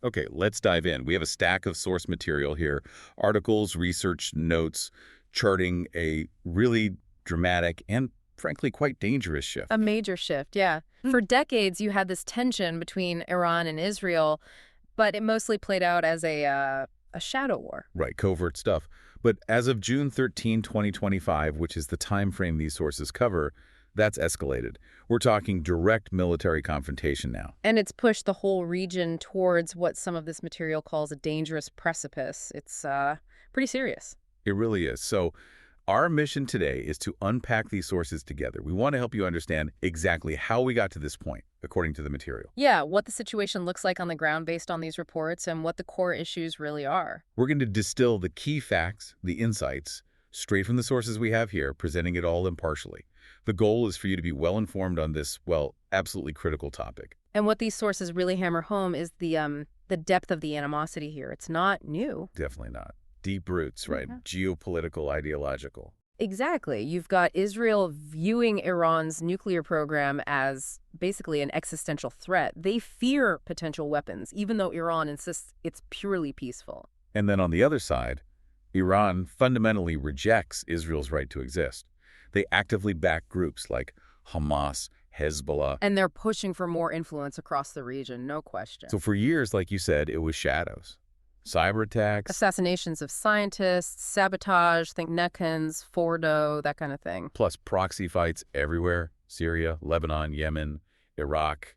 Okay, let's dive in. We have a stack of source material here, articles, research notes, charting a really dramatic and frankly quite dangerous shift. A major shift, yeah. For decades, you had this tension between Iran and Israel, but it mostly played out as a shadow war. Right, covert stuff. But as of June 13, 2025, which is the time frame these sources cover, that's escalated. We're talking direct military confrontation now. And it's pushed the whole region towards what some of this material calls a dangerous precipice. It's pretty serious. It really is. So our mission today is to unpack these sources together. We want to help you understand exactly how we got to this point, according to the material. Yeah, what the situation looks like on the ground based on these reports and what the core issues really are. We're going to distill the key facts, the insights, straight from the sources we have here, presenting it all impartially. The goal is for you to be well-informed on this, well, absolutely critical topic. And what these sources really hammer home is the depth of the animosity here. It's not new. Definitely not. Deep roots, right? Geopolitical, ideological. Exactly. You've got Israel viewing Iran's nuclear program as basically an existential threat. They fear potential weapons, even though Iran insists it's purely peaceful. And then on the other side, Iran fundamentally rejects Israel's right to exist. They actively back groups like Hamas, Hezbollah. And they're pushing for more influence across the region, no question. So for years, like you said, it was shadows. Cyber attacks. Assassinations of scientists, sabotage, think Nekans, Fordo, that kind of thing. Plus proxy fights everywhere. Syria, Lebanon, Yemen, Iraq.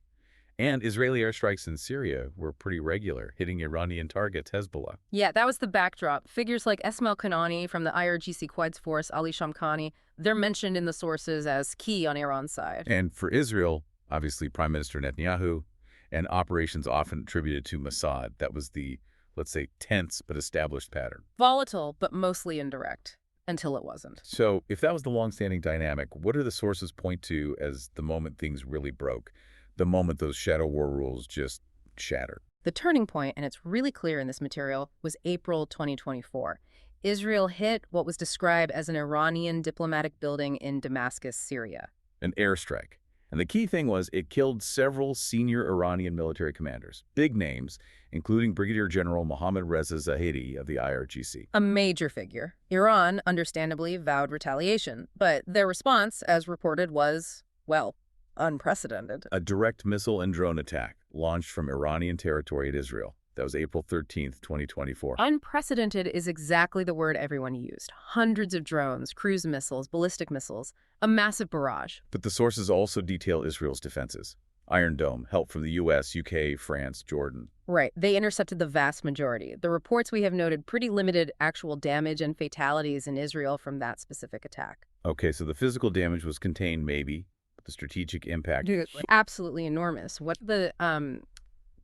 And Israeli airstrikes in Syria were pretty regular, hitting Iranian targets, Hezbollah. Yeah, that was the backdrop. Figures like Esmail Kanani from the IRGC Quds Force, Ali Shamkhani, they're mentioned in the sources as key on Iran's side. And for Israel, obviously Prime Minister Netanyahu, and operations often attributed to Mossad. That was the, let's say, tense but established pattern. Volatile, but mostly indirect, until it wasn't. So if that was the long-standing dynamic, what do the sources point to as the moment things really broke? The moment those shadow war rules just shattered? The turning point, and it's really clear in this material, was April 2024. Israel hit what was described as an Iranian diplomatic building in Damascus, Syria. An airstrike. And the key thing was it killed several senior Iranian military commanders, big names, including Brigadier General Mohammad Reza Zahedi of the IRGC. A major figure. Iran, understandably, vowed retaliation, but their response, as reported, was, well, unprecedented. A direct missile and drone attack launched from Iranian territory at Israel. That was April 13th, 2024. Unprecedented is exactly the word everyone used. Hundreds of drones, cruise missiles, ballistic missiles, a massive barrage. But the sources also detail Israel's defenses. Iron Dome, help from the U.S., UK, France, Jordan. Right. They intercepted the vast majority. The reports we have noted pretty limited actual damage and fatalities in Israel from that specific attack. Okay, so the physical damage was contained maybe, but the strategic impact... Absolutely enormous. What the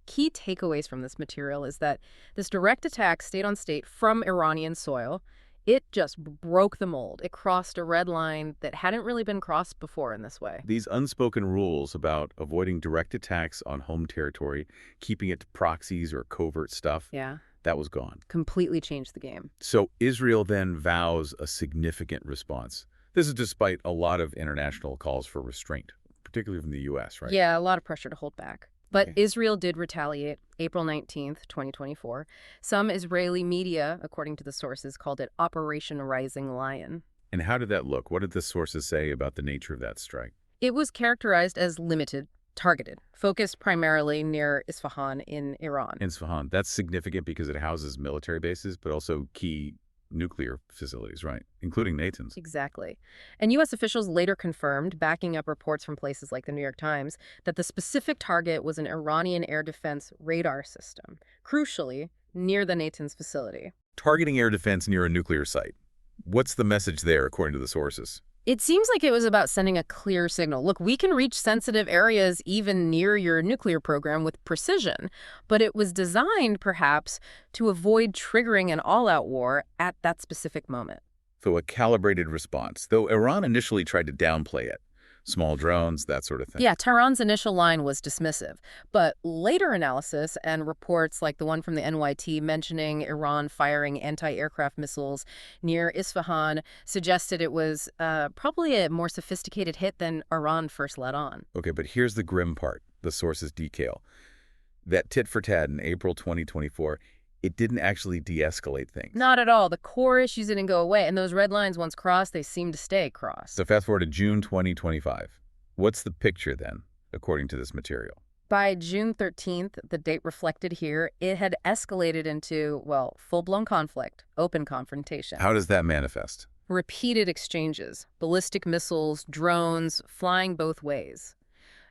key takeaways from this material is that this direct attack state on state from Iranian soil, it just broke the mold. It crossed a red line that hadn't really been crossed before in this way. These unspoken rules about avoiding direct attacks on home territory, keeping it to proxies or covert stuff, that was gone. Completely changed the game. So Israel then vows a significant response. This is despite a lot of international calls for restraint, particularly from the U.S., right? Yeah, a lot of pressure to hold back. But Israel did retaliate April 19th, 2024. Some Israeli media, according to the sources, called it Operation Rising Lion. And how did that look? What did the sources say about the nature of that strike? It was characterized as limited, targeted, focused primarily near Isfahan in Iran. Isfahan, that's significant because it houses military bases, but also key nuclear facilities, right? Including Natanz. Exactly. And U.S. officials later confirmed, backing up reports from places like the New York Times, that the specific target was an Iranian air defense radar system, crucially, near the Natanz facility. Targeting air defense near a nuclear site. What's the message there, according to the sources? It seems like it was about sending a clear signal. Look, we can reach sensitive areas even near your nuclear program with precision, but it was designed, perhaps, to avoid triggering an all-out war at that specific moment. So a calibrated response, though Iran initially tried to downplay it. Small drones, that sort of thing. Yeah, Tehran's initial line was dismissive, but later analysis and reports like the one from the NYT mentioning Iran firing anti-aircraft missiles near Isfahan suggested it was probably a more sophisticated hit than Iran first let on. Okay, but here's the grim part, the sources detail. That tit for tat in April 2024, it didn't actually de-escalate things. Not at all. The core issues didn't go away, and those red lines, once crossed, they seem to stay crossed. So fast forward to June 2025. What's the picture then, according to this material? By June 13th, the date reflected here, it had escalated into, well, full-blown conflict, open confrontation. How does that manifest? Repeated exchanges, ballistic missiles, drones, flying both ways.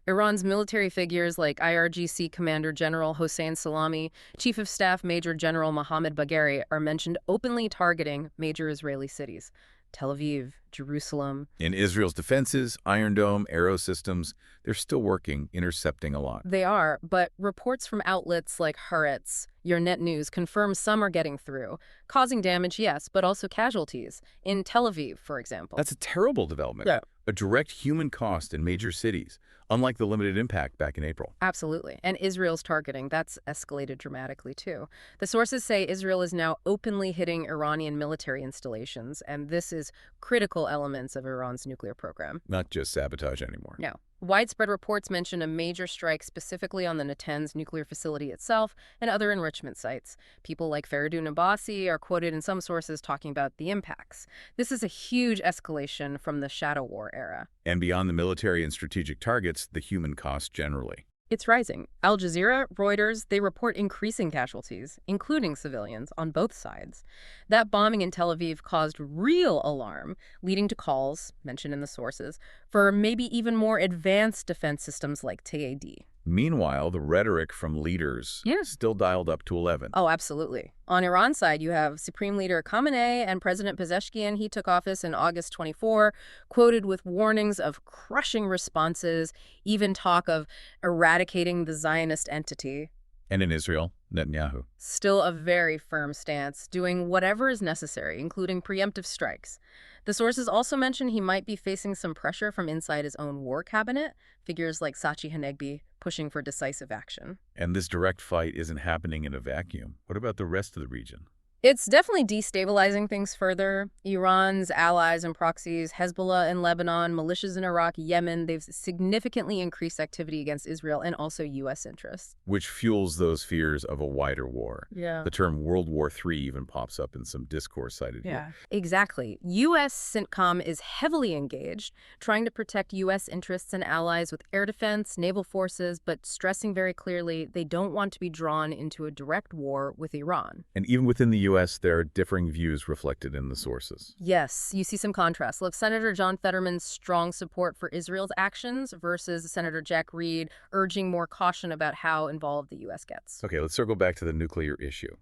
Iran's military figures like IRGC Commander General Hossein Salami, Chief of Staff Major General Mohammad Bagheri are mentioned openly targeting major Israeli cities. Tel Aviv, Jerusalem. In Israel's defenses, Iron Dome, Arrow systems, they're still working, intercepting a lot. They are, but reports from outlets like Haaretz, Your Net News confirm some are getting through, causing damage, yes, but also casualties. In Tel Aviv, for example. That's a terrible development. Yeah. A direct human cost in major cities, unlike the limited impact back in April. Absolutely. And Israel's targeting, that's escalated dramatically too. The sources say Israel is now openly hitting Iranian military installations, and this is critical elements of Iran's nuclear program. Not just sabotage anymore. No. Widespread reports mention a major strike specifically on the Natanz nuclear facility itself and other enrichment sites. People like Faridun Abbasi are quoted in some sources talking about the impacts. This is a huge escalation from the shadow war era. And beyond the military and strategic targets, the human cost generally. It's rising. Al Jazeera, Reuters, they report increasing casualties, including civilians, on both sides. That bombing in Tel Aviv caused real alarm, leading to calls, mentioned in the sources, for maybe even more advanced defense systems like TAD. Meanwhile, the rhetoric from leaders still dialed up to 11. Oh, absolutely. On Iran's side, you have Supreme Leader Khamenei and President Pezeshkian. He took office in August 24, quoted with warnings of crushing responses, even talk of eradicating the Zionist entity. And in Israel, Netanyahu. Still a very firm stance, doing whatever is necessary, including preemptive strikes. The sources also mention he might be facing some pressure from inside his own war cabinet, figures like Sachi Hanegbi pushing for decisive action. And this direct fight isn't happening in a vacuum. What about the rest of the region? It's definitely destabilizing things further. Iran's allies and proxies, Hezbollah in Lebanon, militias in Iraq, Yemen, they've significantly increased activity against Israel and also U.S. interests. Which fuels those fears of a wider war. Yeah. The term World War III even pops up in some discourse cited here. Exactly. U.S. CENTCOM is heavily engaged, trying to protect U.S. interests and allies with air defense, naval forces, but stressing very clearly they don't want to be drawn into a direct war with Iran. And even within the U.S., there are differing views reflected in the sources. Yes, you see some contrast. Look, Senator John Fetterman's strong support for Israel's actions versus Senator Jack Reed urging more caution about how involved the U.S. gets. Okay, let's circle back to the nuclear issue.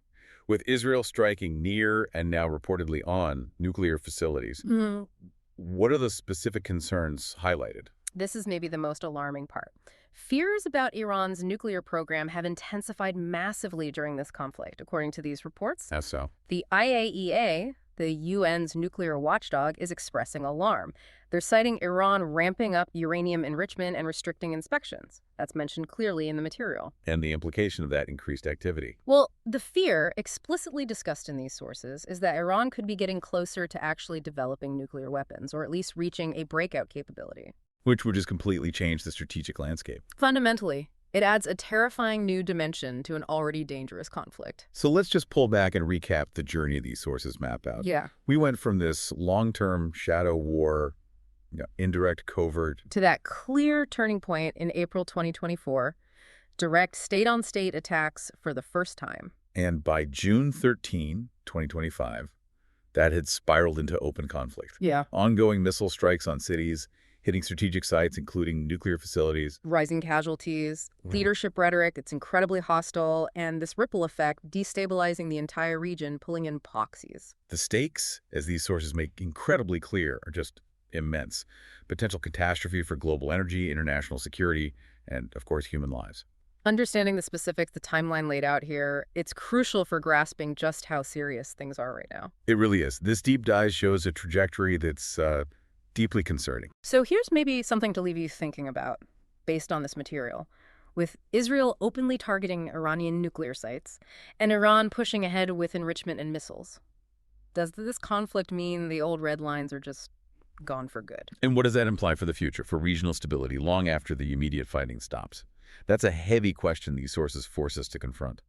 With Israel striking near and now reportedly on nuclear facilities, what are the specific concerns highlighted? This is maybe the most alarming part. Fears about Iran's nuclear program have intensified massively during this conflict, according to these reports. How so? The IAEA, the UN's nuclear watchdog, is expressing alarm. They're citing Iran ramping up uranium enrichment and restricting inspections. That's mentioned clearly in the material. And the implication of that increased activity. Well, the fear, explicitly discussed in these sources, is that Iran could be getting closer to actually developing nuclear weapons, or at least reaching a breakout capability. Which would just completely change the strategic landscape. Fundamentally, it adds a terrifying new dimension to an already dangerous conflict. So let's just pull back and recap the journey these sources map out. Yeah. We went from this long-term shadow war, indirect covert, to that clear turning point in April 2024, direct state-on-state attacks for the first time. And by June 13, 2025, that had spiraled into open conflict. Yeah. Ongoing missile strikes on cities, hitting strategic sites, including nuclear facilities. Rising casualties, leadership rhetoric, it's incredibly hostile, and this ripple effect destabilizing the entire region, pulling in proxies. The stakes, as these sources make incredibly clear, are just immense. Potential catastrophe for global energy, international security, and, of course, human lives. Understanding the specifics, the timeline laid out here, it's crucial for grasping just how serious things are right now. It really is. This deep dive shows a trajectory that's deeply concerning. So here's maybe something to leave you thinking about based on this material. With Israel openly targeting Iranian nuclear sites and Iran pushing ahead with enrichment and missiles, does this conflict mean the old red lines are just gone for good? And what does that imply for the future, for regional stability, long after the immediate fighting stops? That's a heavy question these sources force us to confront.